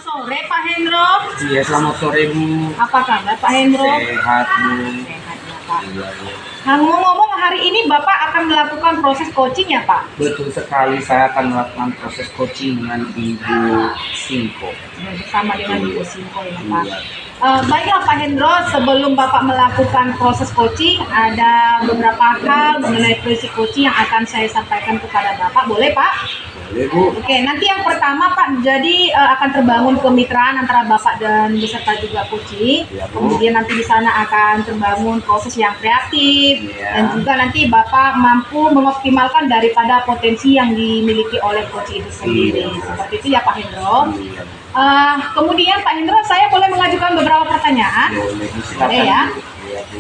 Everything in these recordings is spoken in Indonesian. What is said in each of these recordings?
Sore Pak Hendro. Iya, selamat sore Bu. Apa kabar Pak Hendro? Sehat Bu. Sehat ya Pak. Iya, Bu. Nah, ngomong-ngomong hari ini Bapak akan melakukan proses coaching ya Pak? Betul sekali, saya akan melakukan proses coaching dengan Ibu Singko. Bersama dengan Ibu Singko ya Pak. Iya. Baiklah Pak Hendro, sebelum Bapak melakukan proses coaching, ada beberapa hal mengenai proses coaching yang akan saya sampaikan kepada Bapak. Boleh Pak? Boleh Bu. Oke, nanti yang pertama Pak, jadi akan terbangun kemitraan antara Bapak dan beserta juga coaching. Iya, Bu. Kemudian nanti di sana akan terbangun proses yang kreatif. Iya. Dan juga nanti Bapak mampu mengoptimalkan daripada potensi yang dimiliki oleh coach itu sendiri. Iya. Seperti itu ya Pak Hendro. Iya, Bu. Kemudian Pak Hendro, saya boleh mengajukan beberapa pertanyaan? Boleh Bu, silakan Boleh ya. Bu. Iya, Bu.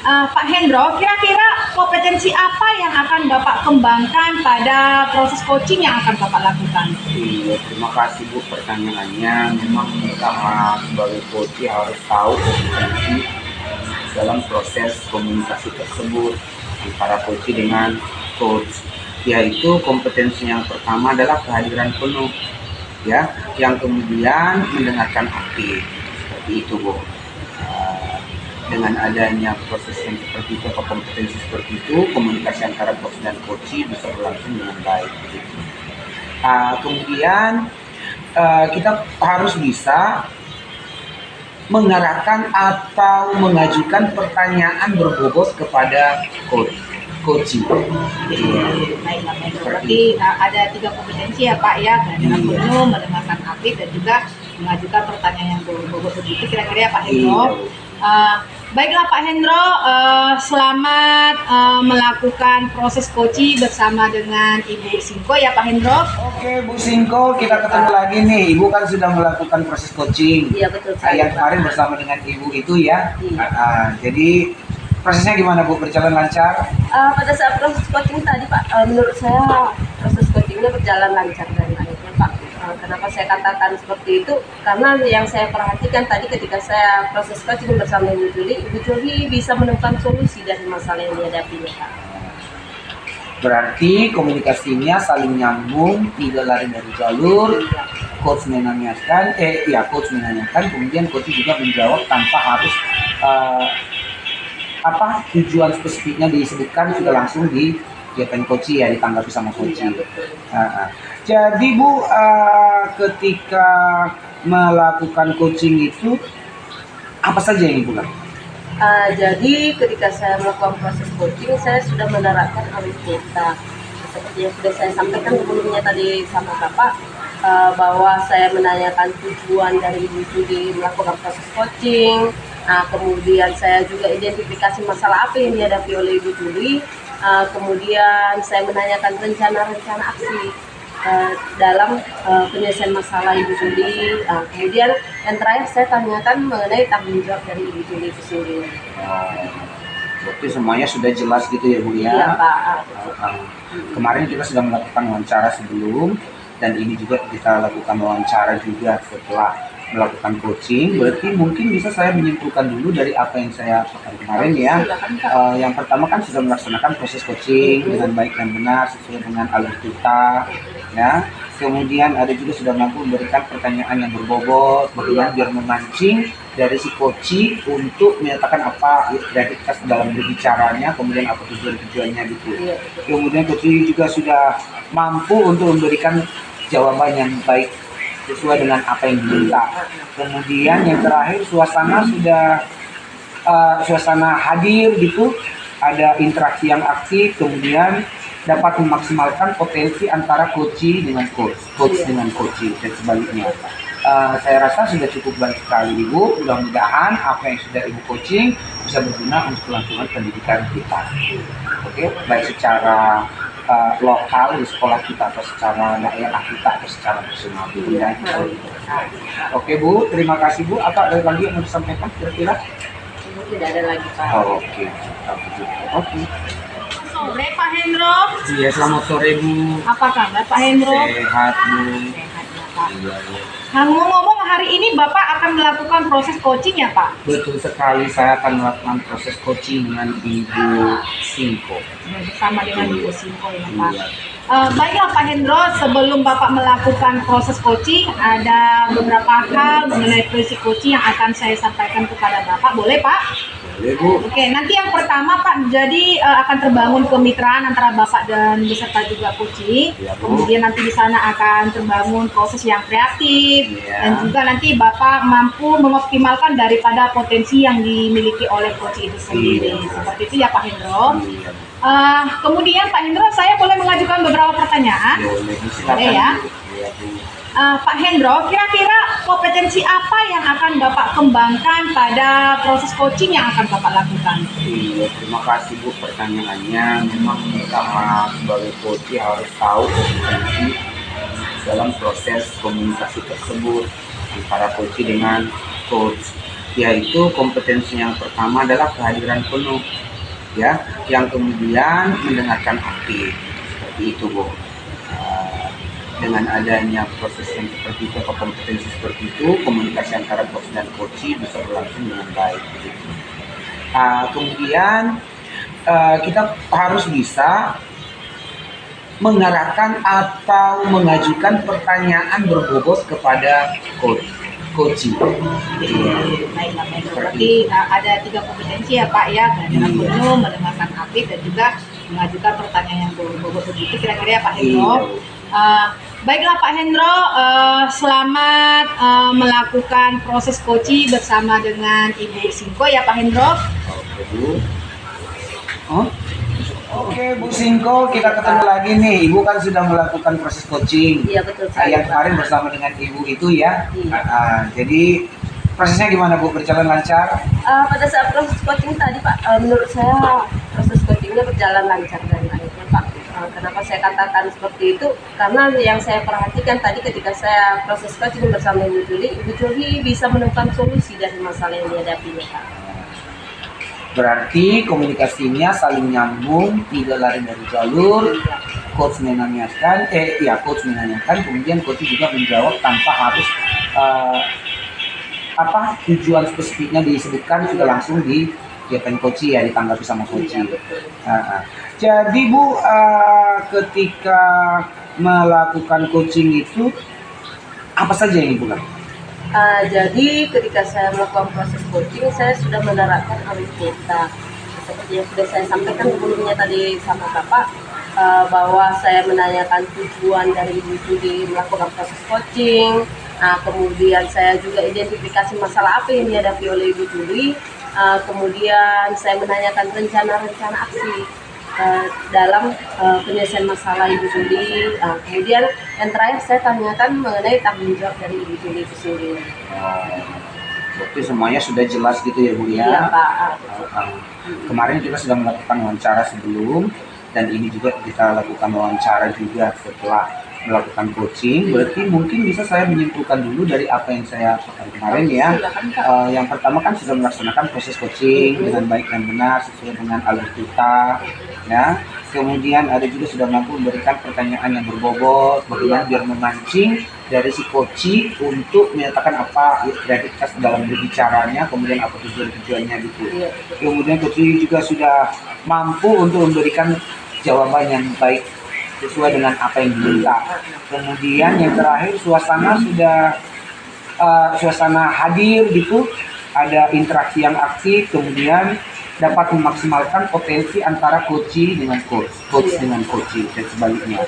Pak Hendro, kira-kira kompetensi apa yang akan Bapak kembangkan pada proses coaching yang akan Bapak lakukan? Iya, terima kasih Bu pertanyaannya. Memang pertama sebagai coach harus tahu kompetensi dalam proses komunikasi tersebut antara coach dengan coach. Yaitu kompetensi yang pertama adalah kehadiran penuh, ya, yang kemudian mendengarkan aktif. Seperti itu Bu. Dengan adanya proses yang seperti itu atau kompetensi seperti itu, komunikasi antara coach dan coach bisa berlangsung dengan baik. Kemudian kita harus bisa mengarahkan atau mengajukan pertanyaan berbobot kepada coach. Baiklah Pak Hendro, berarti ada 3 kompetensi ya Pak ya, kehadiran Iya. penuh, mendengarkan aktif, dan juga mengajukan pertanyaan yang berbobot begitu kira-kira ya Pak Hendro. Baiklah Pak Hendro, selamat melakukan proses coaching bersama dengan Ibu Singko ya Pak Hendro. Oke Bu Singko, kita ketemu lagi nih. Ibu kan sudah melakukan proses coaching. Iya betul. Yang kemarin bersama dengan Ibu itu ya. Iya. Jadi prosesnya gimana Bu? Berjalan lancar? Pada saat proses coaching tadi Pak, menurut saya proses coachingnya berjalan lancar dan baiknya Pak. Kenapa saya katakan seperti itu? Karena yang saya perhatikan tadi ketika saya proses coaching bersama Ibu Juli bisa menemukan solusi dari masalah yang dihadapinya Pak. Berarti komunikasinya saling nyambung, tidak lari dari jalur. Coach menanyakan, coach menanyakan, kemudian coach juga menjawab tanpa harus tujuan spesifiknya disebutkan, sudah langsung di coach ya, ditanggapi sama coach. Jadi Bu, ketika melakukan coaching itu apa saja yang Ibu lakukan? Jadi ketika saya melakukan proses coaching, saya sudah menerapkan alur-kita seperti yang sudah saya sampaikan sebelumnya tadi sama Bapak, bahwa saya menanyakan tujuan dari Ibu Juli melakukan proses coaching. Kemudian saya juga identifikasi masalah apa yang dihadapi oleh Ibu Juli. Kemudian saya menanyakan rencana-rencana aksi dalam penyelesaian masalah Ibu Juli. Kemudian yang terakhir saya tanyakan mengenai tanggung jawab dari Ibu Juli itu sendiri. Berarti semuanya sudah jelas gitu ya Bu ya? Iya Pak. Kemarin kita sudah melakukan wawancara sebelum, dan ini juga kita lakukan wawancara juga setelah melakukan coaching. Berarti mungkin bisa saya menyimpulkan dulu dari apa yang saya lakukan kemarin ya. Yang pertama kan sudah melaksanakan proses coaching dengan baik dan benar sesuai dengan alur kita ya. Kemudian ada juga sudah mampu memberikan pertanyaan yang berbobot, bagaimana biar memancing dari si coach untuk menyatakan apa kreativitas dalam berbicaranya, kemudian apa tujuannya gitu. Kemudian coach juga sudah mampu untuk memberikan jawaban yang baik sesuai dengan apa yang diminta. Kemudian yang terakhir suasana hadir gitu, ada interaksi yang aktif, kemudian dapat memaksimalkan potensi antara coach dengan coach dengan coach dan sebaliknya. Saya rasa sudah cukup baik sekali Ibu. Mudah-mudahan apa yang sudah Ibu coaching bisa berguna untuk kelangsungan pendidikan kita. Oke, baik secara lokal di sekolah kita atau secara daerah kita atau secara nasional. Oke Bu, terima kasih Bu. Apa ada lagi yang mau disampaikan kira-kira? Tidak ada lagi Pak. Oke. Sore Pak Hendro. Iya, selamat sore Bu. Apa kabar Pak Hendro? Sehat Bu. Sehat ya Bapak. Iya, Bu. Nah, ngomong-ngomong hari ini Bapak akan melakukan proses coaching ya Pak? Betul sekali, saya akan melakukan proses coaching dengan Ibu Singko. Bersama dengan Ibu Singko ya Pak. Iya. Baiklah Pak Hendro, sebelum Bapak melakukan proses coaching, ada beberapa hal mengenai prinsip coaching yang akan saya sampaikan kepada Bapak. Boleh Pak? Boleh, Bu. Oke, nanti yang pertama Pak, jadi akan terbangun kemitraan antara Bapak dan beserta juga coaching. Iya, Bu. Kemudian nanti di sana akan terbangun proses yang kreatif. Iya. Dan juga nanti Bapak mampu mengoptimalkan daripada potensi yang dimiliki oleh coaching itu sendiri. Iya. Seperti itu ya Pak Hendro. Iya, Bu. Kemudian Pak Hendro, saya boleh mengajukan beberapa pertanyaan? Boleh, Bu. Silakan, Boleh ya. Bu. Iya, Bu. Pak Hendro, kira-kira kompetensi apa yang akan Bapak kembangkan pada proses coaching yang akan Bapak lakukan? Iya, terima kasih Bu pertanyaannya. Memang sama sebagai coach harus tahu kompetensi dalam proses komunikasi tersebut antara coach dengan coach. Yaitu kompetensi yang pertama adalah kehadiran penuh, ya, yang kemudian mendengarkan aktif. Seperti itu, Bu. Dengan adanya proses yang seperti itu atau kompetensi seperti itu, komunikasi antara coach dan coach bisa berlangsung dengan baik. Gitu. Kemudian kita harus bisa mengarahkan atau mengajukan pertanyaan berbobot kepada coach. Baiklah Pak Hendro, berarti ada 3 kompetensi ya Pak ya, kehadiran Iya. penuh, mendengarkan aktif, dan juga mengajukan pertanyaan yang berbobot begitu kira-kira ya Pak Hendro. Baiklah Pak Hendro, selamat melakukan proses coaching bersama dengan Ibu Singko ya Pak Hendro. Oke, Bu. Oke, Bu Singko, kita ketemu lagi nih. Ibu kan sudah melakukan proses coaching. Iya, betul sekali, Yang Pak. kemarin bersama dengan Ibu itu ya. Iya. Jadi prosesnya gimana, Bu? Berjalan lancar? Pada saat proses coaching tadi Pak, menurut saya proses coachingnya berjalan lancar dan baiknya Pak. Kenapa saya katakan seperti itu? Karena yang saya perhatikan tadi ketika saya proses coaching bersama Ibu Juli bisa menemukan solusi dari masalah yang dihadapinya Pak. Berarti komunikasinya saling nyambung, tidak lari dari jalur. Coach menanyakan, coach menanyakan, kemudian coach juga menjawab tanpa harus tujuan spesifiknya disebutkan, sudah langsung dikirim coach ya, ditanggapi sama coach. Iya, betul. Jadi Bu, ketika melakukan coaching itu apa saja yang Ibu lakukan? Jadi ketika saya melakukan proses coaching, saya sudah menerapkan alur-kita. Seperti yang sudah saya sampaikan sebelumnya tadi sama Bapak, bahwa saya menanyakan tujuan dari Ibu Juli melakukan proses coaching. Kemudian saya juga identifikasi masalah apa yang dihadapi oleh Ibu Juli. Kemudian saya menanyakan rencana-rencana aksi dalam penyelesaian masalah Ibu Juli. Kemudian yang terakhir saya tanyakan mengenai tanggung jawab dari Ibu Juli itu sendiri. Berarti semuanya sudah jelas gitu ya Bu ya? Iya Pak. Kemarin kita sudah melakukan wawancara sebelum, dan ini juga kita lakukan wawancara juga setelah melakukan coaching. Berarti mungkin bisa saya menyimpulkan dulu dari apa yang saya lakukan kemarin ya. Silakan, Pak. Yang pertama kan sudah melaksanakan proses coaching dengan baik dan benar sesuai dengan alur kita ya. Kemudian ada juga sudah mampu memberikan pertanyaan yang berbobot, bagaimana biar memancing dari si coach untuk menyatakan apa kreativitas dalam berbicaranya, kemudian apa tujuannya gitu. Iya. Kemudian coach juga sudah mampu untuk memberikan jawaban yang baik sesuai dengan apa yang diminta. Kemudian yang terakhir suasana sudah suasana hadir gitu, ada interaksi yang aktif, kemudian dapat memaksimalkan potensi antara coach dengan coach dengan coach dan sebaliknya.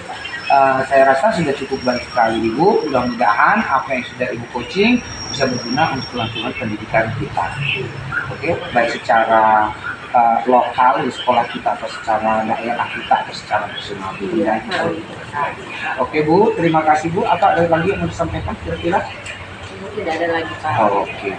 Saya rasa sudah cukup baik sekali Ibu. Mudah-mudahan apa yang sudah Ibu coaching bisa berguna untuk kelangsungan pendidikan kita. Oke, baik secara lokal di sekolah kita atau secara daerah kita atau secara nasional. Oke Bu, terima kasih Bu. Apa ada lagi yang mau disampaikan kira-kira? Tidak ada lagi Pak. Oke.